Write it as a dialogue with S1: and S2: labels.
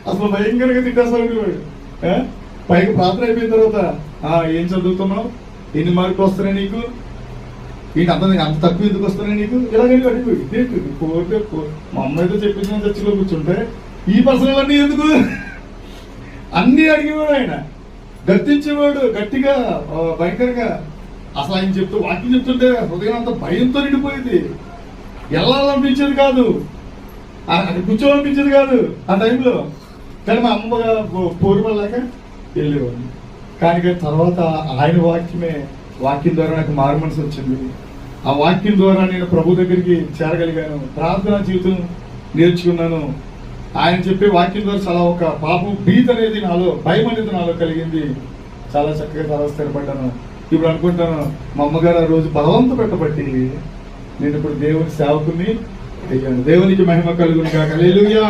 S1: అసలు భయంకరంగా తిట్టేస్తాడు వాడు. పైకి ప్రార్థన అయిపోయిన తర్వాత ఏం చదువుతున్నావు, ఎన్ని మార్కులు వస్తున్నాయి నీకు, ఏంటి అంత తక్కువ ఎందుకు వస్తున్నాయి నీకు, ఇలాగని అడిగి కోరితే మా అమ్మ అయితే చెప్పించిన చర్చిలో కూర్చుంటే ఈ ప్రశ్నలు అన్నీ ఎందుకు అన్నీ అడిగేవాడు ఆయన, గర్తించేవాడు గట్టిగా భయంకరంగా. అసలు ఆయన వాక్యం చెప్తుంటే హృదయం అంత భయంతో నిండిపోయింది. వెళ్ళాలనిపించేది కాదు, అది కూర్చోవాలనిపించేది కాదు ఆ టైంలో. కానీ మా అమ్మ పోరుమల్లాక వెళ్ళేవాడిని. కానీ తర్వాత ఆయన వాక్యం ద్వారా నాకు మారు మనసు వచ్చింది. ఆ వాక్యం ద్వారా నేను ప్రభు దగ్గరికి చేరగలిగాను, ప్రార్థనా జీవితం నేర్చుకున్నాను. ఆయన చెప్పే వాక్యం ద్వారా చాలా ఒక పాపం భీతి అనేది నాలో, భయం అనేది నాలో కలిగింది. చాలా చక్కగా చాలా స్థిరపడ్డాను. ఇప్పుడు అనుకుంటాను, మా అమ్మగారు ఆ రోజు బలవంత పెట్టబట్టి నేను ఇప్పుడు దేవుని సేవకుని అయ్యాను. దేవునికి మహిమ కలుగును గాక. హల్లెలూయా.